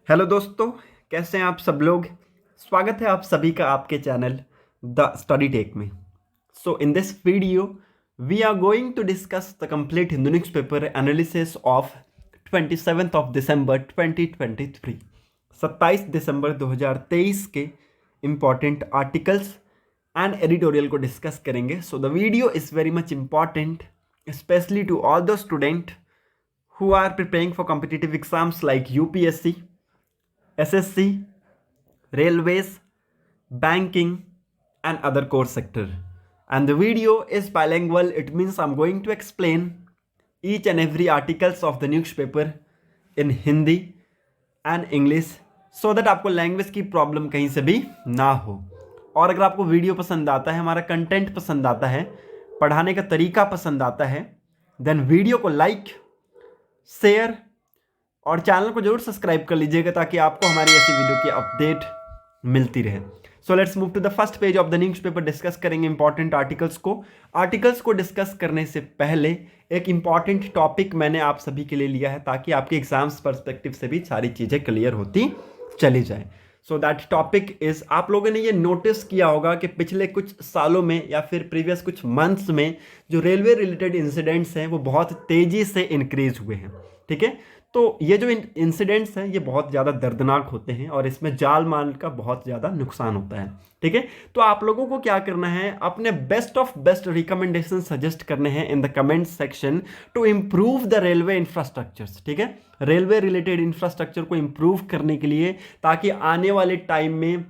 Hello दोस्तों, कैसे हैं आप सब लोग। स्वागत है आप सभी का आपके चैनल द स्टडी टेक में। So in this video we are going to discuss the complete Hindu newspaper analysis of 27th of December 2023, 27 दिसंबर 2023 के इम्पॉर्टेंट आर्टिकल्स एंड एडिटोरियल को डिस्कस करेंगे। So the video is very much important specially to all the student who are preparing for competitive exams like UPSC, SSC, railways, banking, and other core sector. And the video is bilingual. It means I'm going to explain each and every articles of the newspaper in Hindi and English so that आपको language की problem कहीं से भी ना हो। और अगर आपको वीडियो पसंद आता है, हमारा कंटेंट पसंद आता है, पढ़ाने का तरीका पसंद आता है, देन वीडियो को लाइक, शेयर और चैनल को जरूर सब्सक्राइब कर लीजिएगा ताकि आपको हमारी ऐसी वीडियो की अपडेट मिलती रहे। So let's move to the first page of the newspaper. Discuss करेंगे इंपॉर्टेंट आर्टिकल्स को डिस्कस करने से पहले एक इंपॉर्टेंट टॉपिक मैंने आप सभी के लिए लिया है ताकि आपके एग्जाम्स पर्सपेक्टिव से भी सारी चीज़ें क्लियर होती चली जाए। सो दैट टॉपिक इज, आप लोगों ने ये नोटिस किया होगा कि पिछले कुछ सालों में या फिर प्रीवियस कुछ मंथ्स में जो रेलवे रिलेटेड इंसिडेंट्स हैं वो बहुत तेज़ी से इंक्रीज हुए हैं। ठीक है, तो ये जो इंसिडेंट्स हैं ये बहुत ज़्यादा दर्दनाक होते हैं और इसमें जान माल का बहुत ज़्यादा नुकसान होता है। ठीक है, तो आप लोगों को क्या करना है, अपने best of best recommendation suggest करने हैं in the comment section two improve the railway infrastructures. ठीक है, रेलवे रिलेटेड इंफ्रास्ट्रक्चर को इम्प्रूव करने के लिए ताकि आने वाले टाइम में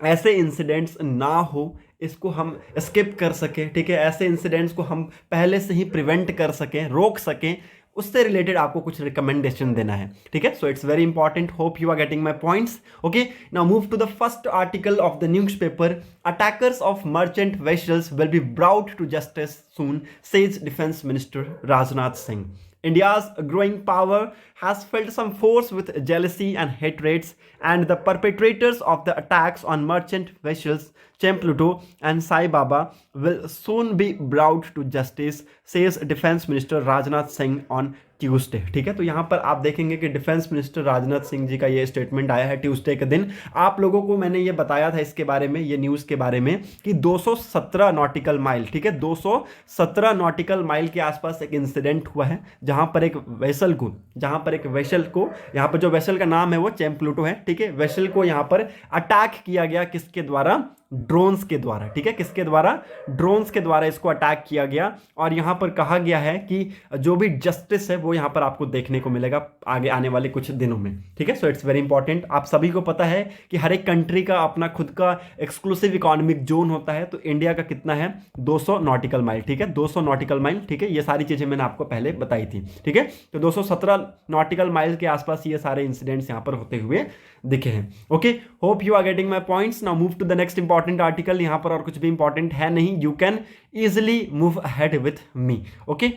ऐसे इंसिडेंट्स ना हो, इसको हम स्किप कर सकें। ठीक है, ऐसे इंसिडेंट्स को हम पहले से ही प्रिवेंट कर सकें, रोक सकें, उससे रिलेटेड आपको कुछ रिकमेंडेशन देना है। ठीक है, so it's very important. Hope you are getting my points. Okay, now move to the first article of the newspaper. Attackers of merchant vessels will be brought to justice soon, says defence minister Rajnath Singh. India's growing power has filled some force with jealousy and hatreds, and the perpetrators of the attacks on merchant vessels Chempluto and Sai Baba will soon be brought to justice, says Defense Minister Rajnath Singh on Tuesday. ठीक है, तो यहाँ पर आप देखेंगे कि defence minister Rajnath Singh ji का ये स्टेटमेंट आया है ट्यूसडे के दिन। आप लोगों को मैंने ये बताया था इसके बारे में, ये न्यूज़ के बारे में कि 217 नॉटिकल माइल, ठीक है, 217 नॉटिकल माइल के आसपास एक इंसिडेंट हुआ है जहाँ पर एक वेसल को यहाँ पर जो वेसल का नाम है वो चैम्प्लूटो है। ठीक है, वेसल को यहाँ पर अटैक किया गया, किसके द्वारा? ड्रोन्स के द्वारा। ठीक है, किसके द्वारा? ड्रोन्स के द्वारा इसको अटैक किया गया। और यहाँ पर कहा गया है कि जो भी जस्टिस है वो यहाँ पर आपको देखने को मिलेगा आगे आने वाले कुछ दिनों में। ठीक है, सो इट्स वेरी इंपॉर्टेंट। आप सभी को पता है कि हर एक कंट्री का अपना खुद का एक्सक्लूसिव इकोनॉमिक जोन होता है, तो इंडिया का कितना है? 200 नॉटिकल माइल। ठीक है, 200 नॉटिकल माइल। ठीक है, ये सारी चीज़ें मैंने आपको पहले बताई थी। ठीक है, तो 217 नॉटिकल माइल के आसपास ये सारे इंसिडेंट्स यहाँ पर होते हुए दिखे हैं। Okay, hope you are getting my points. Now move to the next important article. यहाँ पर और कुछ भी इंपॉर्टेंट है नहीं, you can easily move ahead with me. Okay,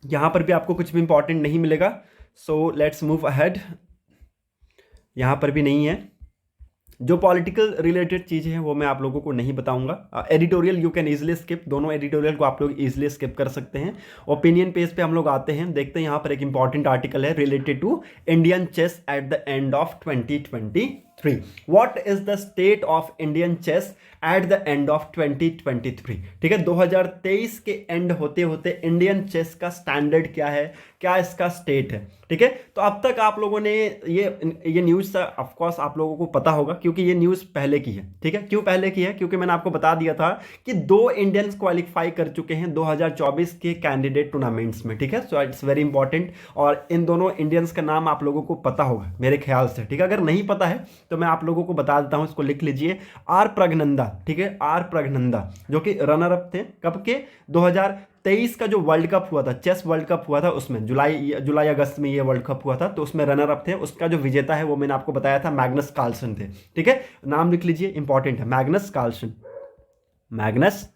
यहाँ पर भी आपको कुछ भी इंपॉर्टेंट नहीं मिलेगा, सो लेट्स मूव अहेड। यहाँ पर भी नहीं है। जो पॉलिटिकल रिलेटेड चीज़ें हैं वो मैं आप लोगों को नहीं बताऊंगा। Editorial you can easily skip, दोनों एडिटोरियल को आप लोग इजिली स्किप कर सकते हैं। ओपिनियन पेज पे हम लोग आते हैं, देखते हैं यहाँ पर एक इंपॉर्टेंट आर्टिकल है related to Indian chess at the end of 2023। What is the state of Indian chess at the end of 2023? ठीक है, 2023 के एंड होते होते इंडियन चेस का स्टैंडर्ड क्या है, क्या इसका स्टेट है? ठीक है, तो अब तक आप लोगों ने ये न्यूज़ ऑफ कोर्स आप लोगों को पता होगा क्योंकि ये न्यूज़ पहले की है। ठीक है, क्यों पहले की है? क्योंकि मैंने आपको बता दिया था कि 2 इंडियंस क्वालिफाई कर चुके हैं 2024 के कैंडिडेट टूर्नामेंट्स में। ठीक है, सो इट्स वेरी इंपॉर्टेंट और इन दोनों इंडियंस का नाम आप लोगों को पता होगा मेरे ख्याल से। ठीक है, अगर नहीं पता है तो मैं आप लोगों को बता देता हूं, इसको लिख लीजिए। आर प्रगनंदा। ठीक है, आर प्रगनंदा जो कि रनर अप थे कब के? 2023 का जो वर्ल्ड कप हुआ था, चेस वर्ल्ड कप हुआ था, उसमें जुलाई अगस्त में ये वर्ल्ड कप हुआ था, तो उसमें रनर अप थे। उसका जो विजेता है वो मैंने आपको बताया था मैग्नस कार्लसन थे। ठीक है, नाम लिख लीजिए, इंपॉर्टेंट है, मैग्नस कार्लसन। Magnus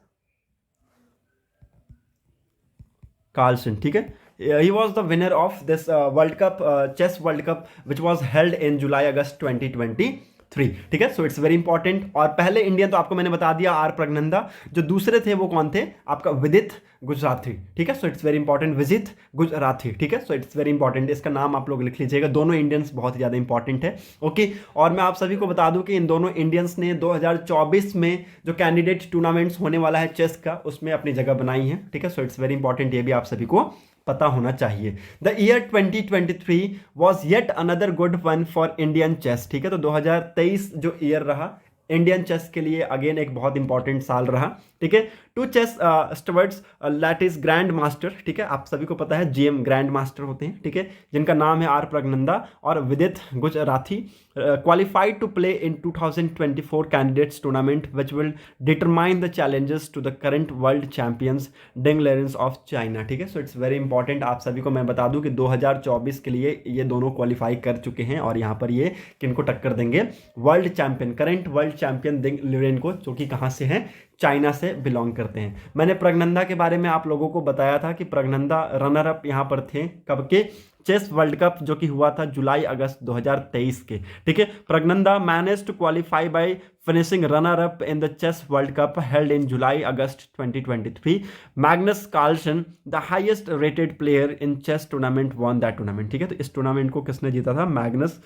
Carlsen. ठीक है, he was the winner of this World Cup, chess World Cup, which was held in July August 2023. 3, ठीक है। So it's very important. और पहले इंडियन तो आपको मैंने बता दिया आर प्रगनंदा, जो दूसरे थे वो कौन थे, आपका विदित गुजराती, ठीक है। सो इट्स वेरी इंपॉर्टेंट, विदित गुजराती, ठीक है। सो इट्स वेरी इंपॉर्टेंट, इसका नाम आप लोग लिख लीजिएगा, दोनों इंडियंस बहुत ही ज़्यादा इंपॉर्टेंट है, ओके। और मैं आप सभी को बता दूं कि इन दोनों इंडियंस ने 2024 में जो कैंडिडेट टूर्नामेंट्स होने वाला है चेस का, उसमें अपनी जगह बनाई है, ठीक है। सो इट्स वेरी इंपॉर्टेंट, ये भी आप सभी को पता होना चाहिए। The year 2023 was yet another good one for Indian chess, ठीक है। तो 2023 जो ईयर रहा इंडियन चेस के लिए अगेन एक बहुत इंपॉर्टेंट साल रहा, ठीक है। To chess stewards that is grandmaster, ठीक है, आप सभी को पता है जीएम ग्रैंड मास्टर होते हैं, ठीक है, जिनका नाम है आर प्रगनंदा और Vidit Gujrathi, qualified to play in 2024 candidates tournament which will determine the challenges to the current world champions Ding Liren of China, ठीक है। सो इट्स वेरी इंपॉर्टेंट, आप सभी को मैं बता दूं कि 2024 के लिए ये दोनों क्वालिफाई कर चुके हैं और यहाँ पर ये किनको टक्कर देंगे, world champion, current world champion Ding Liren को, जो कि कहाँ से हैं, चाइना से बिलोंग करते हैं। मैंने प्रगनंदा के बारे में आप लोगों को बताया था कि प्रगनंदा रनर अप यहाँ पर थे कब के, चेस वर्ल्ड कप जो कि हुआ था जुलाई अगस्त 2023 के, ठीक है। Praggnanandhaa manage to qualify by finishing runner up in the chess world cup held in July August 2023। Magnus Carlsen the highest rated player in chess tournament won that tournament, ठीक है। तो इस टूर्नामेंट को किसने जीता था, मैग्नस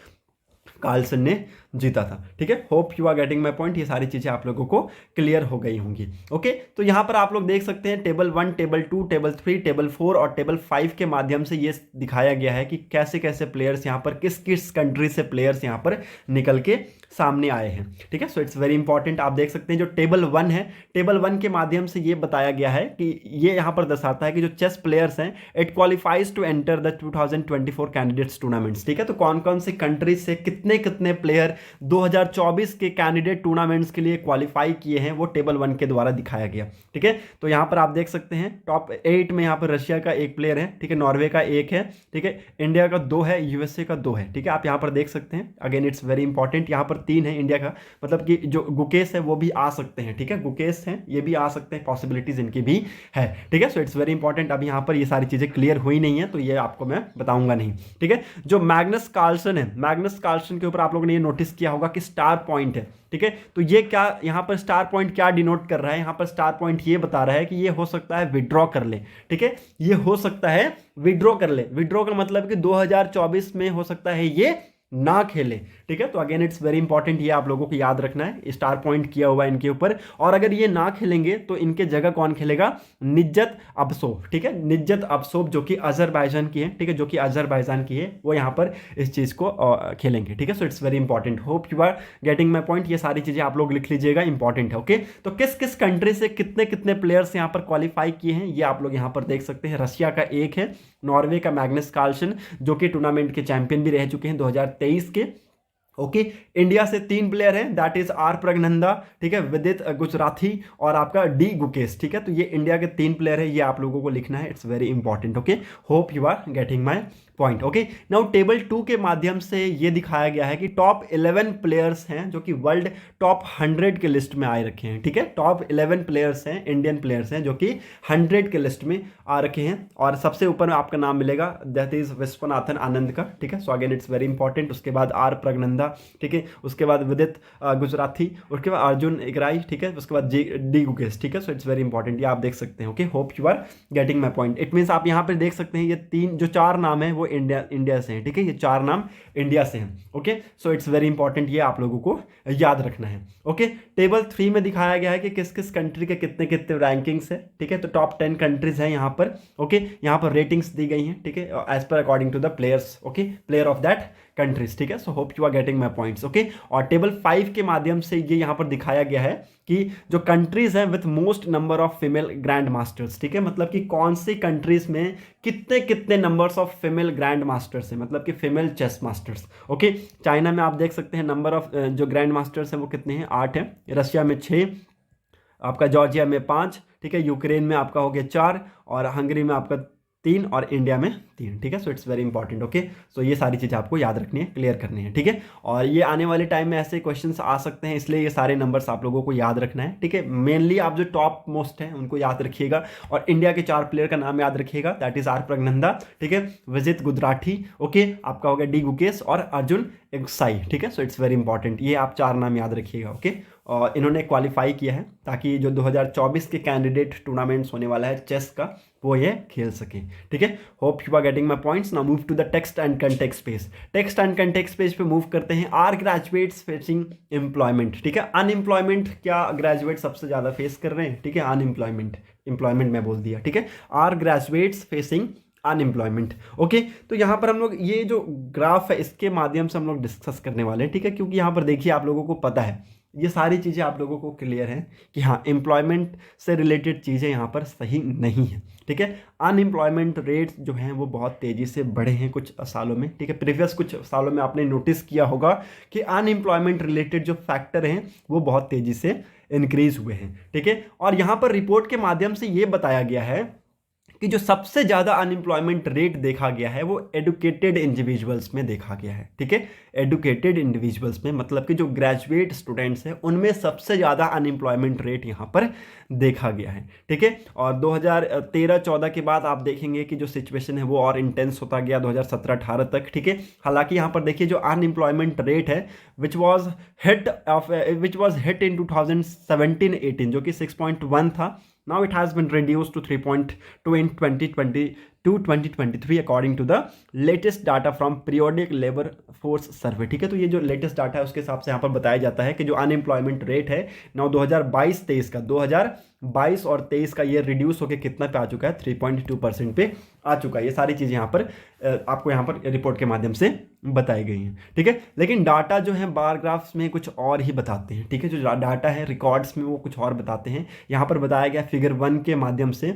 कार्लसन ने जीता था, ठीक है। Hope you are getting my point, ये सारी चीजें आप लोगों को क्लियर हो गई होंगी, ओके। तो यहां पर आप लोग देख सकते हैं टेबल 1, टेबल 2, टेबल 3, टेबल 4 और टेबल 5 के माध्यम से ये दिखाया गया है कि कैसे कैसे प्लेयर्स यहां पर किस किस कंट्री से प्लेयर्स यहां पर निकल के सामने आए हैं, ठीक है। सो इट्स वेरी इंपॉर्टेंट, आप देख सकते हैं जो टेबल 1 है, टेबल 1 के माध्यम से ये बताया गया है कि ये यहां पर दर्शाता है कि जो चेस प्लेयर्स हैं it qualifies to enter the 2024 candidates tournaments, ठीक है। तो कौन कौन से कंट्री से कितने कितने प्लेयर 2024 के कैंडिडेट टूर्नामेंट्स के लिए क्वालिफाई किए हैं, वो टेबल 1 के द्वारा दिखाया गया, ठीक है। तो यहां पर आप देख सकते हैं टॉप 8 में यहां पर रशिया का एक प्लेयर है, ठीक है, नॉर्वे का एक है, ठीक है, इंडिया का 2 है, यूएसए का 2 है, ठीक है। आप यहां पर देख सकते हैं, अगेन इट्स वेरी इंपॉर्टेंट, यहां पर 3 है इंडिया का, मतलब कि जो गुकेश है वो भी आ सकते हैं, ठीक है, गुकेश हैं ये भी आ सकते हैं, पॉसिबिलिटीज इनकी भी है, ठीक है। सो इट्स वेरी इंपॉर्टेंट, अब यहां पर ये सारी चीजें क्लियर हुई नहीं है तो ये आपको मैं बताऊंगा नहीं, ठीक है। जो मैग्नस कार्लसन है, मैग्नस कार्लसन के ऊपर आप लोगों ने ये नोटिस किया होगा कि स्टार पॉइंट है, ठीक है। तो ये क्या यहां पर स्टार पॉइंट क्या डिनोट कर रहा है, यहां पर स्टार पॉइंट ये बता रहा है कि ये हो सकता है विड्रॉ कर ले, ठीक है, ये हो सकता है विड्रॉ कर ले। विड्रॉ का मतलब कि 2024 में हो सकता है ये ना खेले, ठीक है। तो अगेन इट्स वेरी इंपॉर्टेंट, ये आप लोगों को याद रखना है, स्टार पॉइंट किया हुआ है इनके ऊपर। और अगर ये ना खेलेंगे तो इनके जगह कौन खेलेगा, निज्जत अबसोव, ठीक है, निज्जत अबसोव जो कि अजरबैजान की है, ठीक है, जो कि अजरबैजान की है, वो यहाँ पर इस चीज को खेलेंगे, ठीक है। So it's very important, hope you are getting my point, ये सारी चीजें आप लोग लिख लीजिएगा, इंपॉर्टेंट है, ओके। तो किस किस कंट्री से कितने कितने प्लेयर्स यहाँ पर क्वालिफाई किए हैं ये आप लोग यहाँ पर देख सकते हैं। रशिया का एक है, नॉर्वे का मैग्नस कार्लसन जो कि टूर्नामेंट के चैंपियन भी रह चुके हैं 2023 के, ओके। इंडिया से 3 प्लेयर हैं, दैट इज आर प्रगनंदा, ठीक है, विदित गुजराती और आपका डी गुकेश, ठीक है। तो ये इंडिया के 3 प्लेयर है, ये आप लोगों को लिखना है, it's very important, okay. Hope you are getting my point, okay. Now table 2 के माध्यम से ये दिखाया गया है कि टॉप 11 प्लेयर्स हैं जो कि वर्ल्ड टॉप 100 के लिस्ट में आए रखे हैं, ठीक है। टॉप 11 प्लेयर्स हैं, इंडियन प्लेयर्स हैं जो कि 100 के लिस्ट में आ रखे हैं और सबसे ऊपर आपका नाम मिलेगा, दैट इज विश्वनाथन आनंद का, ठीक है। So again it's very important, उसके बाद आर प्रगनंदा, ठीक है, उसके बाद विदित गुजराती, उसके बाद अर्जुन इकराई, ठीक है, उसके बाद डी गुकेश, ठीक है। सो इट्स वेरी इंपॉर्टेंट, ये आप देख सकते हैं, okay. Hope you are getting my point, it means आप यहाँ पर देख सकते हैं ये 4 नाम है वो इंडिया से हैं, ठीक है, ये 4 नाम इंडिया से हैं, okay. So it's very important, ये आप लोगों को याद रखना है, ओके। टेबल 3 में दिखाया गया है कि किस किस कंट्री के कितने कितने रैंकिंग्स है, ठीक है। तो टॉप 10 कंट्रीज हैं यहाँ पर, ओके। यहाँ पर रेटिंग्स दी गई हैं, ठीक है, as per according to the players, okay, player of that countries, ठीक है। So hope you are getting my points, okay. और टेबल 5 के माध्यम से ये यहाँ पर दिखाया गया है कि जो कंट्रीज हैं with most number of female grand masters, ठीक है, मतलब कि कौन सी कंट्रीज में कितने कितने numbers of female grand masters हैं, मतलब कि female chess masters, okay. China में आप देख सकते हैं नंबर ऑफ जो ग्रैंड मास्टर्स हैं वो कितने हैं, 8 हैं, रशिया में 6, आपका जॉर्जिया में 5, ठीक है, यूक्रेन में आपका हो गया 4 और हंगरी में आपका 3 और इंडिया में 3, ठीक है। So it's very important, okay. So ये सारी चीज़ें आपको याद रखनी है, क्लियर करनी है, ठीक है। और ये आने वाले टाइम में ऐसे क्वेश्चंस आ सकते हैं, इसलिए ये सारे नंबर्स आप लोगों को याद रखना है, ठीक है। मेनली आप जो टॉप मोस्ट हैं उनको याद रखिएगा और इंडिया के 4 प्लेयर का नाम याद रखिएगा, दैट इज आर प्रगनंदा, ठीक है, विजित गुजराती, ओके, आपका हो गया डी गुकेश और अर्जुन एक्साई, ठीक है। सो इट्स वेरी इंपॉर्टेंट, ये आप 4 नाम याद रखिएगा, ओके। और इन्होंने क्वालिफाई किया है ताकि जो 2024 के कैंडिडेट टूर्नामेंट्स होने वाला है चेस का, वो ये खेल सके, ठीक है। Hope you are getting my points. Now move to the text and context page. Text and context page पे मूव करते हैं। आर ग्रेजुएट्स फेसिंग एम्प्लॉयमेंट, ठीक है। अनएम्प्लॉयमेंट क्या ग्रेजुएट सबसे ज़्यादा फेस कर रहे हैं, ठीक है। अनएम्प्लॉयमेंट, एम्प्लॉयमेंट मैं बोल दिया, ठीक है। Are graduates facing unemployment, okay. तो यहाँ पर हम लोग ये जो ग्राफ है इसके माध्यम से हम लोग डिस्कस करने वाले हैं, ठीक है। क्योंकि यहाँ पर देखिए आप लोगों को पता है, ये सारी चीज़ें आप लोगों को क्लियर है कि हाँ एम्प्लॉयमेंट से रिलेटेड चीज़ें यहाँ पर सही नहीं है, ठीक है। अनएम्प्लॉयमेंट रेट्स जो हैं वो बहुत तेज़ी से बढ़े हैं कुछ सालों में, ठीक है। प्रीवियस कुछ सालों में आपने नोटिस किया होगा कि अनएम्प्लॉयमेंट रिलेटेड जो फैक्टर हैं वो बहुत तेज़ी से इंक्रीज हुए हैं, ठीक है। और यहाँ पर रिपोर्ट के माध्यम से ये बताया गया है कि जो सबसे ज़्यादा अनएम्प्लॉयमेंट रेट देखा गया है वो एडुकेटेड इंडिविजुअल्स में देखा गया है, ठीक है। एडुकेटेड इंडिविजुअल्स में मतलब कि जो ग्रेजुएट स्टूडेंट्स हैं उनमें सबसे ज़्यादा अनएम्प्लॉयमेंट रेट यहाँ पर देखा गया है, ठीक है। और 2013-14 के बाद आप देखेंगे कि जो सिचुएशन है वो और इंटेंस होता गया 2017-18 तक, ठीक है। हालांकि यहाँ पर देखिए जो अनएम्प्लॉयमेंट रेट है विच वॉज हिट इन 2017-18 जो कि 6.1 था। Now it has been reduced to 3.2 in 2022-2023 according to the latest data from periodic labor force survey, ठीक है। तो ये जो लेटेस्ट डाटा है उसके हिसाब से यहाँ पर बताया जाता है कि जो अनएम्प्लॉयमेंट रेट है नाउ 2022-23 का 2022 और 23 का ये रिड्यूस होकर कितना पे आ चुका है, 3.2% पे आ चुका है। ये सारी चीज़ें यहाँ पर आपको यहाँ पर रिपोर्ट के माध्यम से बताई गई हैं, ठीक है। लेकिन डाटा जो है बार ग्राफ्स में कुछ और ही बताते हैं, ठीक है। जो डाटा है रिकॉर्ड्स में वो कुछ और बताते हैं। यहाँ पर बताया गया फिगर 1 के माध्यम से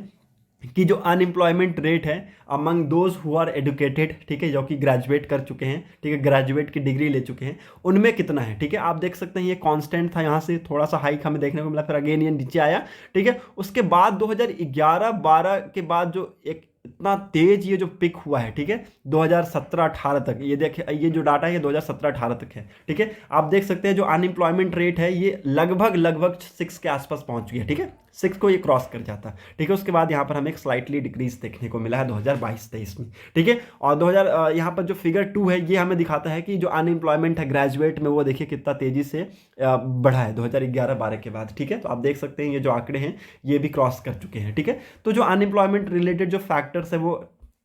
कि जो अनएम्प्लॉयमेंट रेट है among those who are educated, ठीक है, जो कि ग्रेजुएट कर चुके हैं, ठीक है, ग्रेजुएट की डिग्री ले चुके हैं, उनमें कितना है, ठीक है। आप देख सकते हैं ये कांस्टेंट था, यहाँ से थोड़ा सा हाइक हमें देखने को मिला, फिर अगेन ये नीचे आया, ठीक है। उसके बाद 2011-12 के बाद जो एक इतना तेज ये जो पिक हुआ है, ठीक है, 2017-18 तक, ये देखिए ये जो डाटा है ये 2017-18 तक है, ठीक है। आप देख सकते हैं जो अनएम्प्लॉयमेंट रेट है ये लगभग 6 के आसपास पहुंच गया, ठीक है, 6 को ये क्रॉस कर जाता है, ठीक है। उसके बाद यहाँ पर हमें एक स्लाइटली डिक्रीज देखने को मिला है 2022-23 में, ठीक है। और यहाँ पर जो फिगर 2 है ये हमें दिखाता है कि जो अनएम्प्लॉयमेंट है ग्रेजुएट में वो देखिए कितना तेजी से बढ़ा है 2011-12 के बाद, ठीक है। तो आप देख सकते हैं ये जो आंकड़े हैं ये भी क्रॉस कर चुके हैं, ठीक है। तो जो अनएम्प्लॉयमेंट रिलेटेड जो फैक्टर्स है वो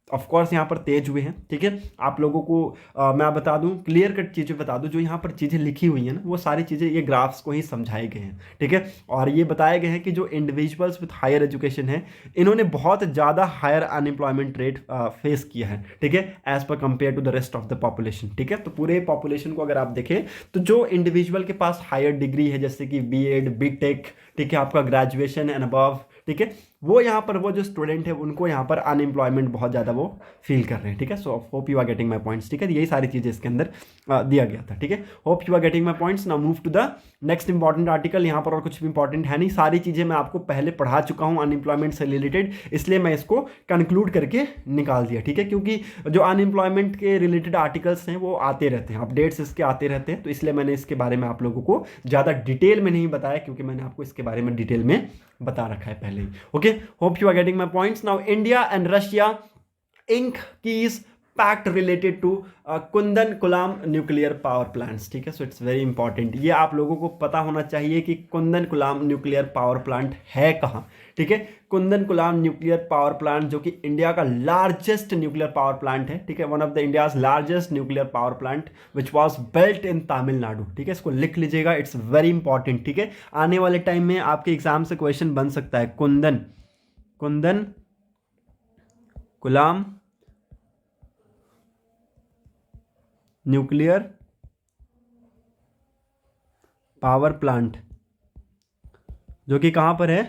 ऑफकोर्स यहाँ पर तेज हुए हैं, ठीक है। आप लोगों को मैं बता दूं, क्लियर कट चीज़ें बता दूं, जो यहाँ पर चीज़ें लिखी हुई हैं ना वो सारी चीज़ें ये ग्राफ्स को ही समझाए गए हैं, ठीक है। और ये बताए गए हैं कि जो इंडिविजुअल्स विथ हायर एजुकेशन है इन्होंने बहुत ज़्यादा हायर अनएम्प्लॉयमेंट रेट फेस किया है, ठीक है, as per compare to the rest of the population, ठीक है। तो पूरे पॉपुलेशन को अगर आप देखें तो जो इंडिविजुअल के पास हायर डिग्री है जैसे कि BEd, BTech, ठीक है, आपका ग्रेजुएशन एंड अबव, ठीक है, वो यहाँ पर वो जो स्टूडेंट है उनको यहाँ पर अनएम्प्लॉयमेंट बहुत ज़्यादा वो फील कर रहे हैं, ठीक है। So hope you are getting my points, ठीक है। यही सारी चीज़ें इसके अंदर दिया गया था, ठीक है। Hope you are getting my points. Now move to the next important article. यहाँ पर और कुछ भी इंपॉर्टेंट है नहीं, सारी चीज़ें मैं आपको पहले पढ़ा चुका हूँ अनएम्प्लॉयमेंट से रिलेटेड, इसलिए मैं इसको कंक्लूड करके निकाल दिया, ठीक है। क्योंकि जो अनएम्प्लॉयमेंट के रिलेटेड आर्टिकल्स हैं वो आते रहते हैं, अपडेट्स इसके आते रहते हैं, तो इसलिए मैंने इसके बारे में आप लोगों को ज़्यादा डिटेल में नहीं बताया क्योंकि मैंने आपको इसके बारे में डिटेल में बता रखा है पहले ही, okay. Hope you are getting my points. Now India and Russia ink key pact related to Kudankulam nuclear power plants, ठीक है। सो इट्स वेरी इंपॉर्टेंट, ये आप लोगों को पता होना चाहिए कि कुंदन-कुलाम न्यूक्लियर पावर प्लांट है कहाँ, ठीक है। कुंदन-कुलाम न्यूक्लियर पावर प्लांट जो कि इंडिया का लार्जेस्ट न्यूक्लियर पावर प्लांट है, ठीक है, one of the India's largest nuclear power plant which was built in Tamil Nadu, ठीक है। इसको लिख लीजिएगा, इट्स वेरी इंपॉर्टेंट, ठीक है। आने वाले टाइम में आपके एग्जाम से क्वेश्चन बन सकता है, कुंदन-कुलाम न्यूक्लियर पावर प्लांट जो कि कहाँ पर है,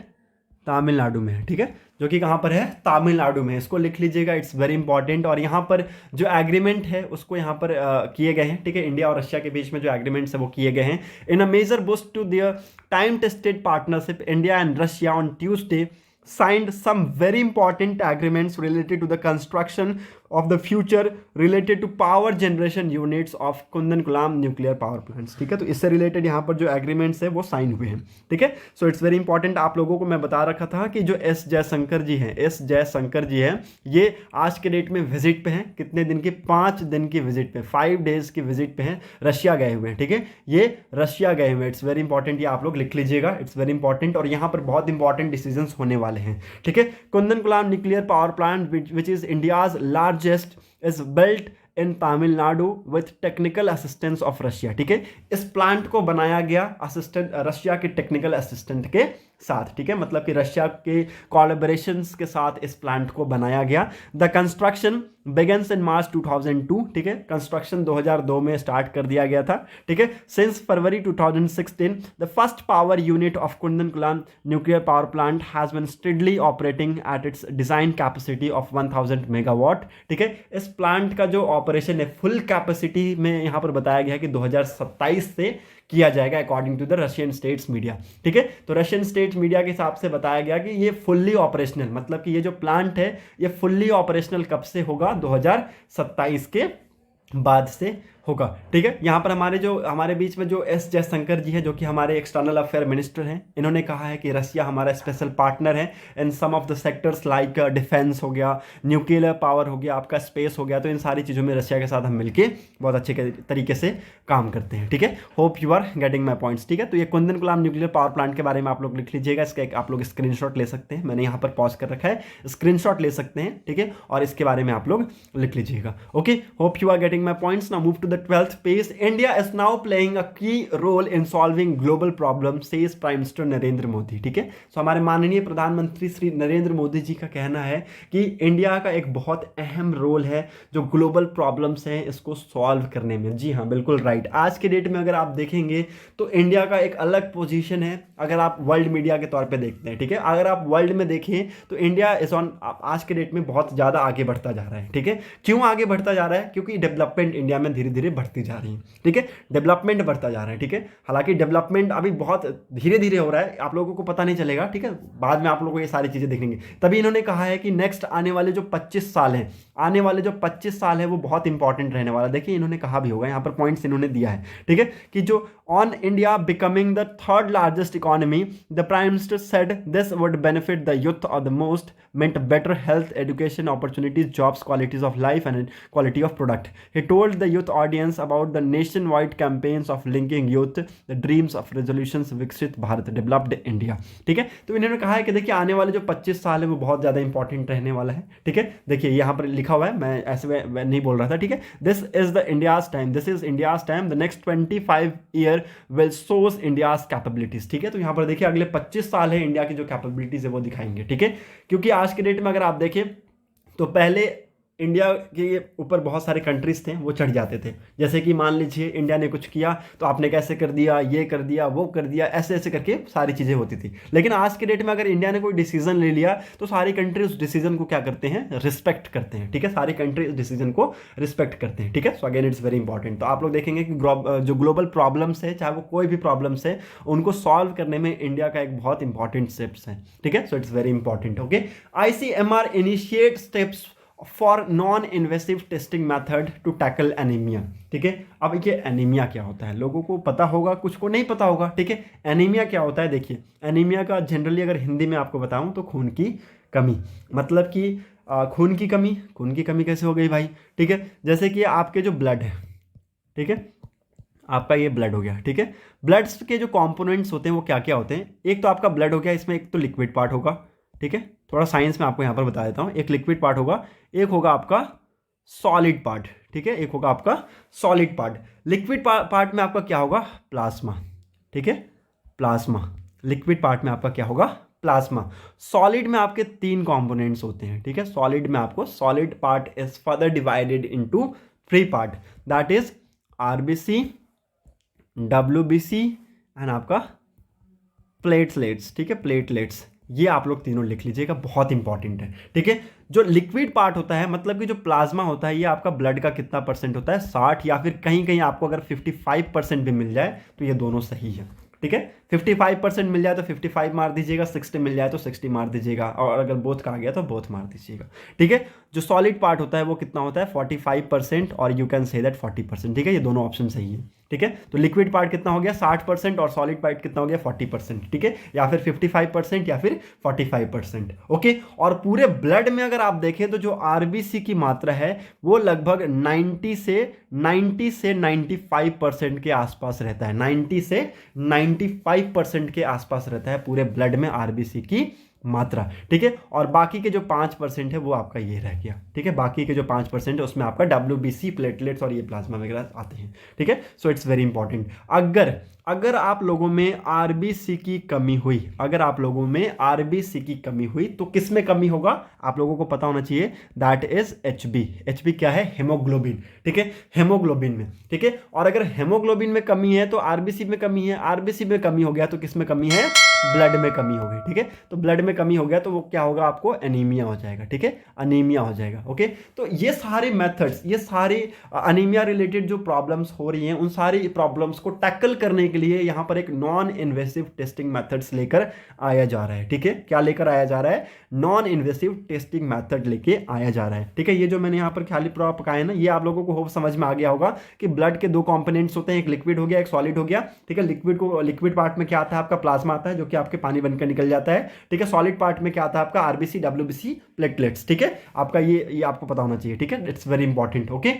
तमिलनाडु में है, ठीक है, जो कि कहाँ पर है, तमिलनाडु में है। इसको लिख लीजिएगा, इट्स वेरी इंपॉर्टेंट। और यहाँ पर जो एग्रीमेंट है उसको यहाँ पर किए गए हैं, ठीक है, इंडिया और रशिया के बीच में जो एग्रीमेंट्स है वो किए गए हैं। In a major boost to their time tested partnership, India and Russia on Tuesday signed some very important agreements related to the construction of the future related to power generation units of Kudankulam nuclear power plants. ठीक है, तो इससे related यहाँ पर जो agreements है वो sign हुए हैं। ठीक है, सो इट्स वेरी इंपॉर्टेंट। आप लोगों को मैं बता रखा था कि जो एस जयशंकर जी हैं, एस जयशंकर जी हैं, ये आज के डेट में विजिट पे हैं। कितने दिन की? 5 दिन की विजिट पे, 5 डेज की विजिट पे हैं, रशिया गए हुए हैं। ठीक है, ये रशिया गए हुए हैं। इट्स वेरी इंपॉर्टेंट, ये आप लोग लिख लीजिएगा, इट्स वेरी इंपॉर्टेंट। और यहाँ पर बहुत इंपॉर्टेंट डिसीजंस होने वाले हैं। ठीक है, Kudankulam nuclear power plant which is India's largest is built in Tamil Nadu with technical assistance of Russia. ठीक है, इस प्लांट को बनाया गया असिस्टेंट रशिया के टेक्निकल असिस्टेंट के साथ। ठीक है, मतलब कि रशिया के कोलैबोरेशंस के साथ इस प्लांट को बनाया गया। द कंस्ट्रक्शन बिगन्स इन मार्च 2002। ठीक है, कंस्ट्रक्शन 2002 में स्टार्ट कर दिया गया था। ठीक है, since February 2016 the first power unit of Kudankulam nuclear power plant has been steadily operating at its design capacity of 1000 megawatt. ठीक है, इस प्लांट का जो ऑपरेशन है फुल कैपेसिटी में यहाँ पर बताया गया है कि 2027 से किया जाएगा according to the Russian states media. ठीक है, तो रशियन स्टेट्स मीडिया के हिसाब से बताया गया कि ये फुल्ली ऑपरेशनल, मतलब कि ये जो प्लांट है ये फुल्ली ऑपरेशनल कब से होगा? 2027 के बाद से होगा। ठीक है, यहाँ पर हमारे बीच में जो एस जयशंकर जी है, जो कि हमारे एक्सटर्नल अफेयर मिनिस्टर हैं, इन्होंने कहा है कि रशिया हमारा स्पेशल पार्टनर है in some of the sectors like defence हो गया, न्यूक्लियर पावर हो गया, आपका स्पेस हो गया। तो इन सारी चीज़ों में रशिया के साथ हम मिलकर बहुत अच्छे तरीके से काम करते हैं। ठीक है, hope you are getting my points. ठीक है, तो ये कुंदनकुलाम न्यूक्लियर पावर प्लांट के बारे में आप लोग लिख लीजिएगा। इसका एक आप लोग स्क्रीनशॉट ले सकते हैं, मैंने यहाँ पर पॉज कर रखा है, स्क्रीनशॉट ले सकते हैं। ठीक है, और इसके बारे में आप लोग लिख लीजिएगा। Okay, hope you are getting my points. Now move to the 12th page. India is now playing a key role in solving global problems, says Prime Minister Narendra Modi. ठीक है, सो हमारे माननीय प्रधानमंत्री श्री नरेंद्र मोदी जी का कहना है कि इंडिया का एक बहुत अहम रोल है जो ग्लोबल प्रॉब्लम्स हैं इसको सॉल्व करने में। जी हाँ, बिल्कुल राइट। आज के डेट में अगर आप देखेंगे तो इंडिया का एक अलग पोजीशन है अगर आप वर्ल्ड मीडिया के तौर पे देखते हैं। ठीक है, अगर आप वर्ल्ड में देखें तो इंडिया इज ऑन आज के डेट में बहुत ज़्यादा आगे बढ़ता जा रहा है। ठीक है, क्यों आगे बढ़ता जा रहा है? क्योंकि डेवलपमेंट इंडिया में धीरे धीरे बढ़ती जा रही है। ठीक है, डेवलपमेंट बढ़ता जा रहा है। ठीक है, हालांकि डेवलपमेंट अभी बहुत धीरे धीरे हो रहा है, आप लोगों को पता नहीं चलेगा। ठीक है, बाद में आप लोगों को ये सारी चीज़ें देखेंगे। तभी इन्होंने कहा है कि नेक्स्ट आने वाले जो 25 साल हैं, आने वाले जो 25 साल है वो बहुत इंपॉर्टेंट रहने वाला। देखिए इन्होंने कहा भी होगा, यहाँ पर पॉइंट्स इन्होंने दिया है। ठीक है, कि जो on India becoming the 3rd largest economy the prime minister said this would benefit the youth of the most, meant better health, education opportunities, jobs, qualities of life and quality of product. He told the youth audience about the nationwide campaigns of linking youth, the dreams of resolutions Viksit Bharat, Developed India. ठीक है, तो इन्होंने कहा है कि देखिए आने वाले जो 25 साल है वो बहुत ज़्यादा इंपॉर्टेंट रहने वाला है। ठीक है, देखिए यहाँ पर लिखा हुआ है, मैं ऐसे नहीं बोल रहा था। ठीक है, this is the India's time, this is India's time, the next 25 year will shows India's capabilities. ठीक है, तो यहाँ पर देखिए अगले 25 साल है इंडिया की जो कैपेबिलिटीज है वो दिखाएंगे। ठीक है, क्योंकि आज के डेट में अगर आप देखें तो पहले इंडिया के ऊपर बहुत सारे कंट्रीज थे वो चढ़ जाते थे। जैसे कि मान लीजिए इंडिया ने कुछ किया तो आपने कैसे कर दिया, ये कर दिया, वो कर दिया, ऐसे ऐसे करके सारी चीज़ें होती थी। लेकिन आज के डेट में अगर इंडिया ने कोई डिसीजन ले लिया तो सारी कंट्री उस डिसीजन को क्या करते हैं? रिस्पेक्ट करते हैं। ठीक है, सारी कंट्री उस डिसीजन को रिस्पेक्ट करते हैं। ठीक है, so again it's very important. तो आप लोग देखेंगे कि जो ग्लोबल प्रॉब्लम्स है, चाहे वो कोई भी प्रॉब्लम्स है, उनको सॉल्व करने में इंडिया का एक बहुत इंपॉर्टेंट स्टेप्स है। ठीक है, so it's very important. Okay, ICMR initiate steps for non invasive testing method to tackle anaemia. ठीक है, अब ये एनीमिया क्या होता है लोगों को पता होगा, कुछ को नहीं पता होगा। ठीक है, एनीमिया क्या होता है? देखिए एनीमिया का जनरली अगर हिंदी में आपको बताऊं तो खून की कमी, मतलब कि खून की कमी कैसे हो गई भाई? ठीक है, जैसे कि आपके जो ब्लड है, ठीक है, आपका ये ब्लड हो गया। ठीक है, ब्लड्स के जो कंपोनेंट्स होते हैं वो क्या क्या होते हैं? एक तो आपका ब्लड हो गया, इसमें एक तो लिक्विड पार्ट होगा। ठीक है, थोड़ा साइंस में आपको यहाँ पर बता देता हूँ। एक लिक्विड पार्ट होगा, एक होगा आपका सॉलिड पार्ट। ठीक है, एक होगा आपका सॉलिड पार्ट। लिक्विड पार्ट में आपका क्या होगा? प्लाज्मा। ठीक है, प्लाज्मा। लिक्विड पार्ट में आपका क्या होगा? प्लाज्मा। सॉलिड में आपके 3 कंपोनेंट्स होते हैं। ठीक है, सॉलिड में आपको solid part is further divided into 3 part, that is RBC, WBC and आपका प्लेटलेट्स। ठीक है, प्लेटलेट्स, ये आप लोग तीनों लिख लीजिएगा, बहुत इंपॉर्टेंट है। ठीक है, जो लिक्विड पार्ट होता है, मतलब कि जो प्लाज्मा होता है, ये आपका ब्लड का कितना % होता है? 60, या फिर कहीं कहीं आपको अगर 55% भी मिल जाए तो ये दोनों सही है। ठीक है। 55% मिल जाए तो 55 मार दीजिएगा, 60 मिल जाए तो 60 मार दीजिएगा, और अगर बोथ का आ गया तो बोथ मार दीजिएगा, ठीक है। जो सॉलिड पार्ट होता है वो कितना होता है 45%, और यू कैन से दैट 40%, ठीक है। ये दोनों ऑप्शन सही है, ठीक है। तो लिक्विड पार्ट कितना हो गया 60%, और सॉलिड पार्ट कितना हो गया 40%, ठीक है, या फिर 55% या फिर 45%, ओके। और पूरे ब्लड में अगर आप देखें तो जो आरबीसी की मात्रा है वो लगभग 90 से 95% के आसपास रहता है, 90 से 95% के आसपास रहता है पूरे ब्लड में आरबीसी की मात्रा, ठीक है। और बाकी के जो 5% है वो आपका ये रह गया, ठीक है। बाकी के जो 5% है उसमें आपका डब्ल्यूबीसी, प्लेटलेट्स और ये प्लाज्मा वगैरह आते हैं, ठीक है। So it's very important. अगर आप लोगों में आरबीसी की कमी हुई, अगर आप लोगों में आरबीसी की कमी हुई तो किस में कमी होगा आप लोगों को पता होना चाहिए, दैट इज एचबी। एचबी क्या है, हेमोग्लोबिन, ठीक है, हेमोग्लोबिन में, ठीक है। और अगर हेमोग्लोबिन में कमी है तो आरबीसी में कमी है, आरबीसी में कमी हो गया तो किस में कमी है, ब्लड में कमी हो गई, ठीक है। तो ब्लड में कमी हो गया तो वो क्या होगा, आपको एनीमिया हो जाएगा, ठीक है, अनीमिया हो जाएगा, ओके। तो ये सारे मेथड्स, ये सारे अनीमिया रिलेटेड जो प्रॉब्लम्स हो रही हैं उन सारी प्रॉब्लम्स को टैकल करने के लिए यहां पर एक नॉन इन्वेसिव टेस्टिंग मेथड्स लेकर आया जा रहा है, ठीक है। क्या लेकर आया जा रहा है, नॉन इन्वेसिव टेस्टिंग मेथड लेके आया जा रहा है, ठीक है। ये जो मैंने यहां पर खाली प्रॉप पकाए ना, ये आप लोगों को होप समझ में आ गया होगा कि ब्लड के दो कंपोनेंट्स होते हैं, एक लिक्विड हो गया, एक सॉलिड हो गया, ठीक है। लिक्विड पार्ट में क्या आता है, आपका प्लाज्मा आता है जो कि आपके पानी बनकर निकल जाता है, ठीक है। सॉलिड पार्ट में क्या आता है, आपका आरबीसी, डब्ल्यूबीसी, प्लेटलेट्स, ठीक है। आपका ये आपको पता होना चाहिए, ठीक है। It's very important, okay.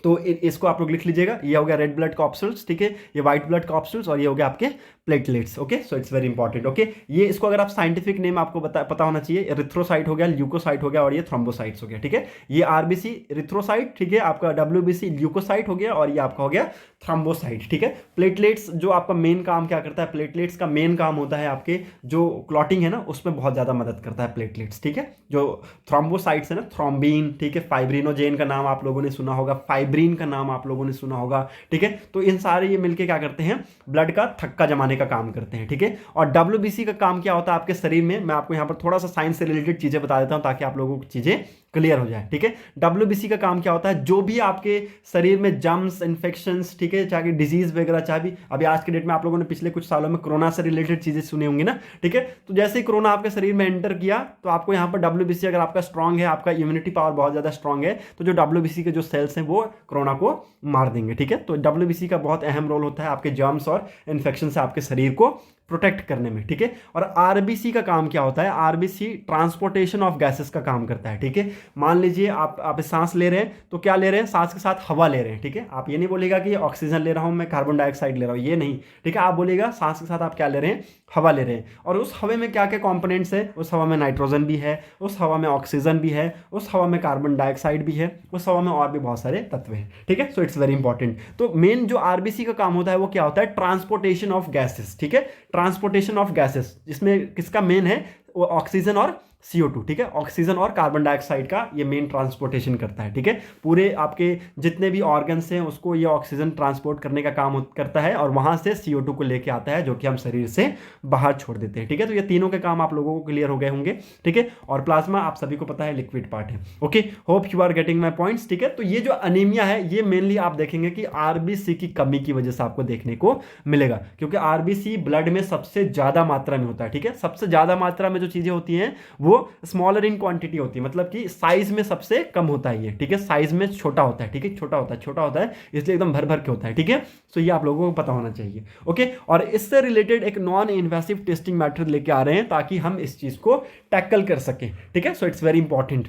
तो इसको आप लोग लिख लीजिएगा, ये हो गया रेड ब्लड कॉप्सूल्स, ठीक है, ये व्हाइट ब्लड कॉप्सूल्स, और ये हो गया आपके platelets, okay. So it's very important, okay. ये इसको अगर आप साइंटिफिक नेम आपको पता होना चाहिए, एरिथ्रोसाइट हो गया, ल्यूकोसाइट हो गया, और ये थ्रोम्बोसाइट्स हो गया, ठीक है। ये आरबीसी एरिथ्रोसाइट, ठीक है, आपका डब्ल्यूबीसी ल्यूकोसाइट हो गया, और ये आपका हो गया थ्रोम्बोसाइट, ठीक है। प्लेटलेट्स जो आपका मेन काम क्या करता है, प्लेटलेट्स का मेन काम होता है आपके जो क्लॉटिंग है ना उसमें बहुत ज्यादा मदद करता है प्लेटलेट्स, ठीक है। जो थ्रोम्बोसाइट्स है ना, थ्रोम्बीन, ठीक है, फाइब्रिनोजेन का नाम आप लोगों ने सुना होगा, फाइब्रिन का नाम आप लोगों ने सुना होगा, ठीक है। तो इन सारे ये मिलके क्या करते हैं, ब्लड का थक्का जमाने का काम करते हैं, ठीक है। और डब्ल्यूबीसी का काम क्या होता है आपके शरीर में, मैं आपको यहां पर थोड़ा सा साइंस से रिलेटेड चीजें बता देता हूं ताकि आप लोगों को चीजें क्लियर हो जाए, ठीक है। डब्ल्यूबीसी का काम क्या होता है, जो भी आपके शरीर में जम्स, इन्फेक्शंस, ठीक है, चाहे डिजीज वगैरह, चाहे भी अभी आज के डेट में आप लोगों ने पिछले कुछ सालों में कोरोना से रिलेटेड चीजें सुनी होंगी ना, ठीक है। तो जैसे ही कोरोना आपके शरीर में एंटर किया तो आपको यहाँ पर डब्ल्यूबीसी अगर आपका स्ट्रांग है, आपका इम्यूनिटी पावर बहुत ज्यादा स्ट्रांग है, तो जो डब्ल्यूबीसी के जो सेल्स हैं वो कोरोना को मार देंगे, ठीक है। तो डब्ल्यूबीसी का बहुत अहम रोल होता है आपके जर्म्स और इन्फेक्शन से आपके शरीर को प्रोटेक्ट करने में, ठीक है। और आरबीसी का काम क्या होता है, आरबीसी ट्रांसपोर्टेशन ऑफ गैसेस का काम करता है, ठीक है। मान लीजिए आप सांस ले रहे हैं तो क्या ले रहे हैं, सांस के साथ हवा ले रहे हैं, ठीक है। आप ये नहीं बोलेगा कि ऑक्सीजन ले रहा हूं मैं, कार्बन डाइऑक्साइड ले रहा हूं, ये नहीं, ठीक है। आप बोलेगा सांस के साथ आप क्या ले रहे हैं, हवा ले रहे हैं। और उस हवा में क्या क्या कंपोनेंट्स है, उस हवा में नाइट्रोजन भी है, उस हवा में ऑक्सीजन भी है, उस हवा में कार्बन डाइऑक्साइड भी है, उस हवा में और भी बहुत सारे तत्व हैं, ठीक है। So it's very important. तो मेन जो आरबीसी का काम होता है वो क्या होता है, ट्रांसपोर्टेशन ऑफ गैसेस, ठीक है, ट्रांसपोर्टेशन ऑफ गैसेस, जिसमें किसका मेन है, वो ऑक्सीजन और CO2, ठीक है। ऑक्सीजन और कार्बन डाइऑक्साइड का ये मेन ट्रांसपोर्टेशन करता है, ठीक है। पूरे आपके जितने भी ऑर्गन्स हैं उसको ये ऑक्सीजन ट्रांसपोर्ट करने का काम करता है, और वहां से CO2 को लेके आता है जो कि हम शरीर से बाहर छोड़ देते हैं, ठीक है। तो ये तीनों के काम आप लोगों को क्लियर हो गए होंगे, ठीक है। और प्लाज्मा आप सभी को पता है लिक्विड पार्ट है, okay. Hope you are getting my points, ठीक है। तो ये जो अनीमिया है ये मेनली आप देखेंगे कि आरबीसी की कमी की वजह से आपको देखने को मिलेगा, क्योंकि आरबीसी ब्लड में सबसे ज्यादा मात्रा में होता है, ठीक है। सबसे ज्यादा मात्रा में जो चीजें होती हैं वो स्मॉलर इन क्वांटिटी होती है, मतलब कि साइज में सबसे कम होता है ये, ठीक है। साइज में छोटा होता है, ठीक है, छोटा होता है इसलिए एकदम भर भर के होता है, ठीक है। सो ये आप लोगों को पता होना चाहिए, ओके। और इससे रिलेटेड एक नॉन इन्वेसिव टेस्टिंग मेथड लेके आ रहे हैं ताकि हम इस चीज को टैकल कर सकें, ठीक है। So it's very important,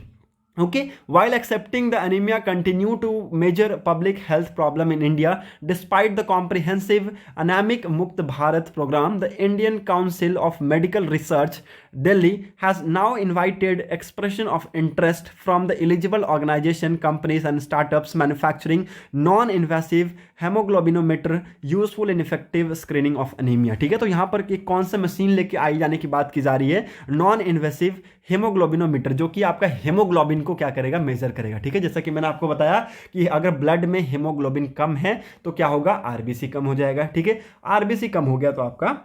okay. While accepting the anemia continue to major public health problem in India, despite the comprehensive anemic mukt bharat program, the Indian Council of Medical Research Delhi has now invited expression of interest from the eligible organization, companies and startups manufacturing non-invasive hemoglobinometer useful in effective screening of anemia, ठीक है। तो यहाँ पर एक कौन सा machine लेके आई जाने की बात की जा रही है, नॉन इन्वेसिव हेमोग्लोबिनोमीटर, जो कि आपका हेमोग्लोबिन को क्या करेगा, मेजर करेगा, ठीक है। जैसा कि मैंने आपको बताया कि अगर ब्लड में हेमोग्लोबिन कम है तो क्या होगा, आरबीसी कम हो जाएगा, ठीक है। आरबीसी कम हो गया तो आपका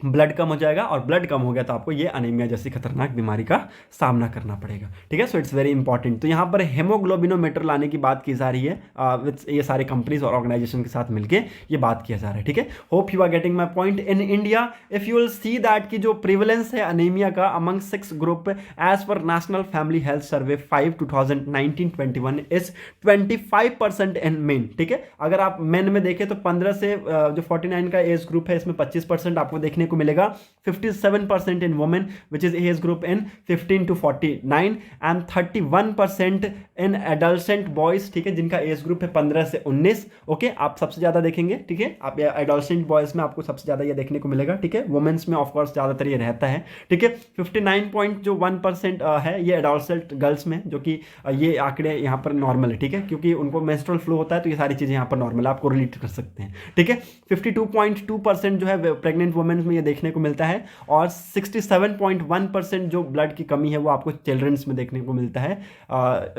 ब्लड कम हो जाएगा, और ब्लड कम हो गया तो आपको ये अनीमिया जैसी खतरनाक बीमारी का सामना करना पड़ेगा। ठीक है, सो इट्स वेरी इंपॉर्टेंट। तो यहाँ पर हेमोग्लोबिनोमीटर लाने की बात की जा रही है विथ ये सारे कंपनीज और ऑर्गेनाइजेशन के साथ मिलकर ये बात किया जा रहा है। ठीक है, hope you are getting my point. In India if you will see that की जो प्रिवलेंस है अनीमिया का among 6 group as per National Family Health Survey 5 2019-21 is 25% in men. ठीक है, अगर आप मेन में देखें तो 15 से जो 49 का एज ग्रुप है इसमें 25% आपको देखने को मिलेगा, 57% in women which is age group in 15 to 49 and 31% in adolescent boys. ठीक है, जिनका एज ग्रुप है 15 से 19। ओके, आप सबसे ज्यादा देखेंगे। ठीक है, आप एडल्सेंट बॉयज में आपको सबसे ज्यादा ये देखने को मिलेगा। ठीक है, वुमेन्स में ऑफकोर्स ज्यादातर ये रहता है। ठीक है, 59.1% है ये एडल्सेंट गर्ल्स में, जो कि ये आंकड़े यहाँ पर नॉर्मल है। ठीक है, क्योंकि उनको मेंस्ट्रुअल फ्लो होता है तो ये सारी चीजें यहाँ पर नॉर्मल है, आपको रिलेट कर सकते हैं। ठीक है, 52.2% जो है प्रेग्नेंट वुमेन्स में ये देखने को मिलता है, और 67.1% जो ब्लड की कमी है वो आपको चिल्ड्रंस में देखने को मिलता है,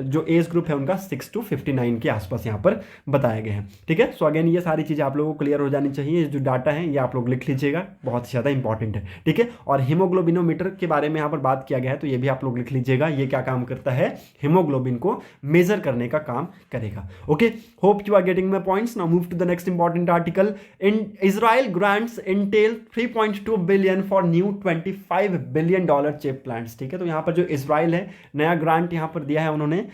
जो एज ग्रुप है उनका 6 to 59 के आसपास यहाँ पर बताए गए हैं। ठीक है, सो अगेन ये सारी चीज़ें आप लोगों को क्लियर हो जानी चाहिए। जो डाटा है ये आप लोग लिख लीजिएगा, बहुत ही ज़्यादा इंपॉर्टेंट है। ठीक है, और हीमोग्लोबिनोमीटर के बारे में यहाँ पर बात किया गया है तो ये भी आप लोग लिख लीजिएगा। ये क्या काम करता है, हीमोग्लोबिन को मेजर करने का काम करेगा। Okay, hope you are getting my points. Now move to the next important article. In Israel grants Intel 3.2 billion for new $25 billion chip plants. ठीक है, तो यहाँ पर जो इजराइल है नया ग्रांट यहाँ पर दिया है उन्होंने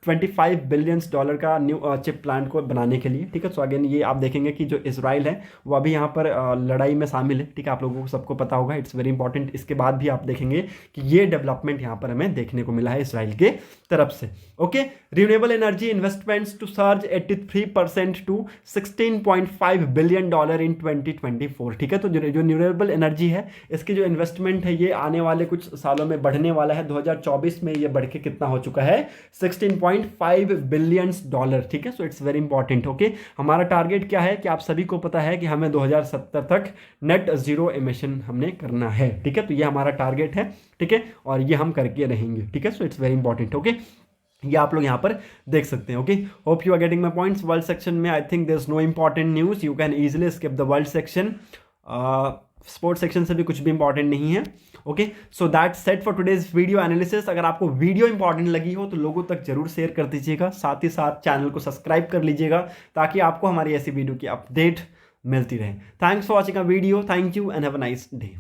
$25 बिलियन का न्यू चिप प्लांट को बनाने के लिए। ठीक है, सो अगेन ये आप देखेंगे कि जो इजराइल है वो अभी यहाँ पर लड़ाई में शामिल है। ठीक है, आप लोगों को सबको पता होगा, इट्स वेरी इंपॉर्टेंट। इसके बाद भी आप देखेंगे कि ये डेवलपमेंट यहाँ पर हमें देखने को मिला है इजराइल के तरफ से। Okay, renewable energy investments to surge 83% to $16.5 billion in 2024। ठीक है, तो जो रिन्यूएबल एनर्जी है इसकी जो इन्वेस्टमेंट है ये आने वाले कुछ सालों में बढ़ने वाला है। 2024 में ये बढ़ के कितना हो चुका है, $16.5 बिलियन। ठीक है, so it's very important. Okay, हमारा टारगेट क्या है कि आप सभी को पता है कि हमें 2070 तक नेट जीरो एमिशन हमने करना है। ठीक है, तो ये हमारा टारगेट है। ठीक है, और ये हम करके रहेंगे। ठीक है, so it's very important. Okay, ये आप लोग यहाँ पर देख सकते हैं। Okay, hope you are getting my points. World section में I think there is no important news, you can easily skip the world section. Sports section से भी कुछ भी इंपॉर्टेंट नहीं है। Okay, so that set for today's video analysis. अगर आपको video important लगी हो तो लोगों तक जरूर शेयर कर दीजिएगा, साथ ही साथ चैनल को सब्सक्राइब कर लीजिएगा ताकि आपको हमारी ऐसी वीडियो की अपडेट मिलती रहे। Thanks for watching a video, thank you and have a nice day.